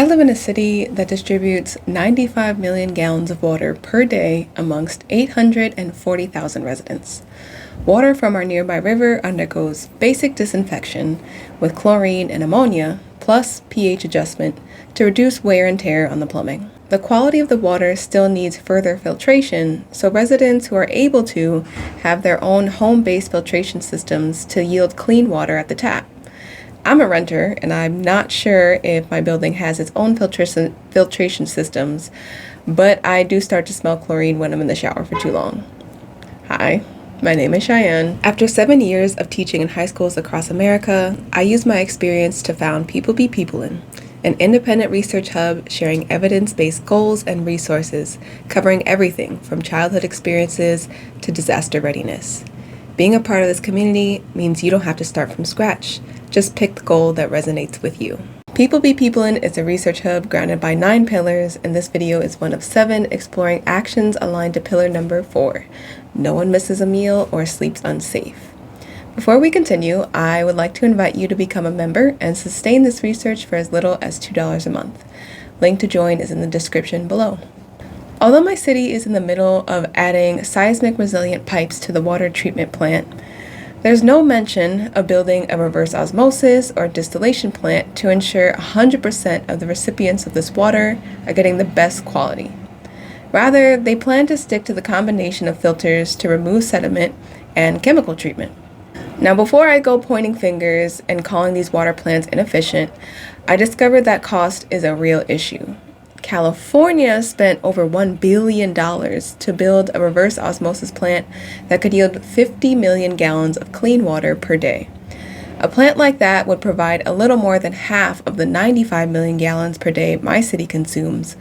I live in a city that distributes 95 million gallons of water per day amongst 840,000 residents. Water from our nearby river undergoes basic disinfection with chlorine and ammonia, plus pH adjustment to reduce wear and tear on the plumbing. The quality of the water still needs further filtration, so residents who are able to have their own home-based filtration systems to yield clean water at the tap. I'm a renter, and I'm not sure if my building has its own filtration systems, but I do start to smell chlorine when I'm in the shower for too long. Hi, my name is Cheyenne. After 7 years of teaching in high schools across America, I used my experience to found Peoplin, an independent research hub sharing evidence-based goals and resources covering everything from childhood experiences to disaster readiness. Being a part of this community means you don't have to start from scratch. Just pick the goal that resonates with you. Peoplin is a research hub grounded by 9 pillars, and this video is one of 7 exploring actions aligned to pillar number 4. No one misses a meal or sleeps unsafe. Before we continue, I would like to invite you to become a member and sustain this research for as little as $2 a month. Link to join is in the description below. Although my city is in the middle of adding seismic resilient pipes to the water treatment plant, there's no mention of building a reverse osmosis or distillation plant to ensure 100% of the recipients of this water are getting the best quality. Rather, they plan to stick to the combination of filters to remove sediment and chemical treatment. Now, before I go pointing fingers and calling these water plants inefficient, I discovered that cost is a real issue. California spent over $1 billion to build a reverse osmosis plant that could yield 50 million gallons of clean water per day. A plant like that would provide a little more than half of the 95 million gallons per day my city consumes,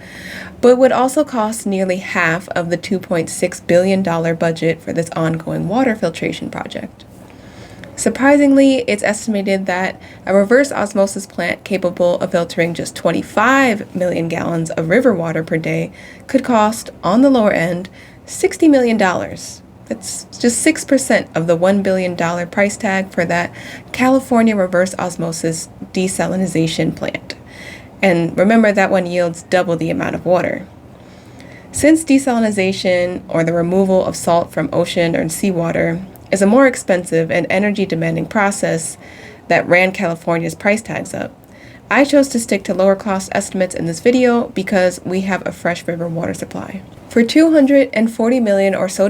but would also cost nearly half of the $2.6 billion budget for this ongoing water filtration project. Surprisingly, it's estimated that a reverse osmosis plant capable of filtering just 25 million gallons of river water per day could cost, on the lower end, $60 million. That's just 6% of the $1 billion price tag for that California reverse osmosis desalination plant. And remember, that one yields double the amount of water. Since desalination, or the removal of salt from ocean or seawater, is a more expensive and energy-demanding process that ran California's price tags up, I chose to stick to lower cost estimates in this video because we have a fresh river water supply. For $240 million or so,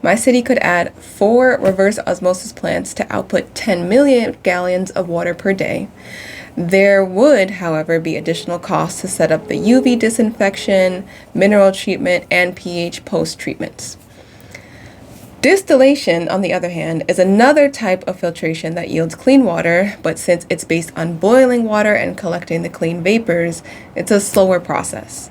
my city could add 4 reverse osmosis plants to output 10 million gallons of water per day. There would, however, be additional costs to set up the UV disinfection, mineral treatment, and pH post-treatments. Distillation, on the other hand, is another type of filtration that yields clean water, but since it's based on boiling water and collecting the clean vapors, it's a slower process.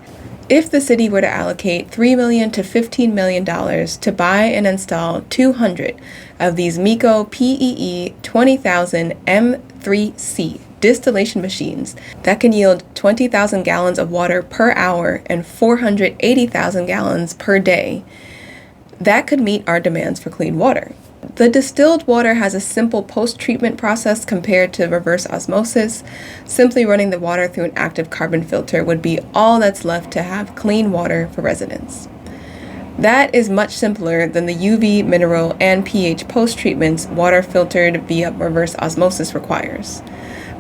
If the city were to allocate $3 million to $15 million to buy and install 200 of these MECO PEE 20,000 M3C distillation machines that can yield 20,000 gallons of water per hour and 480,000 gallons per day, that could meet our demands for clean water. The distilled water has a simple post-treatment process compared to reverse osmosis. Simply running the water through an active carbon filter would be all that's left to have clean water for residents. That is much simpler than the UV, mineral, and pH post-treatments water filtered via reverse osmosis requires.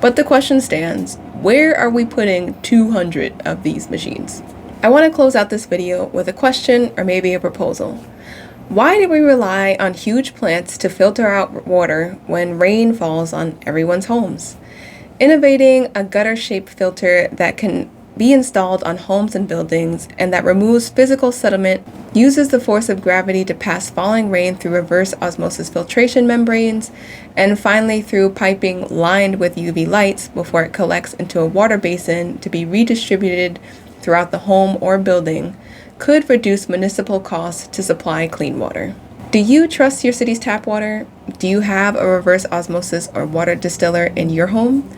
But the question stands, where are we putting 200 of these machines? I want to close out this video with a question or maybe a proposal. Why do we rely on huge plants to filter out water when rain falls on everyone's homes? Innovating a gutter-shaped filter that can be installed on homes and buildings and that removes physical sediment, uses the force of gravity to pass falling rain through reverse osmosis filtration membranes, and finally through piping lined with UV lights before it collects into a water basin to be redistributed throughout the home or building, could reduce municipal costs to supply clean water. Do you trust your city's tap water? Do you have a reverse osmosis or water distiller in your home?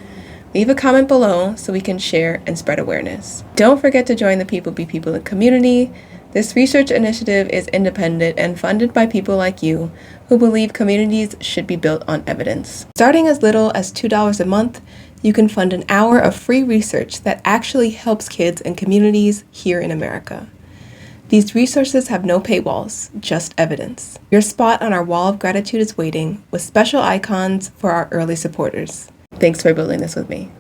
Leave a comment below so we can share and spread awareness. Don't forget to join the Peoplin community. This research initiative is independent and funded by people like you who believe communities should be built on evidence. Starting as little as $2 a month, you can fund an hour of free research that actually helps kids and communities here in America. These resources have no paywalls, just evidence. Your spot on our wall of gratitude is waiting, with special icons for our early supporters. Thanks for building this with me.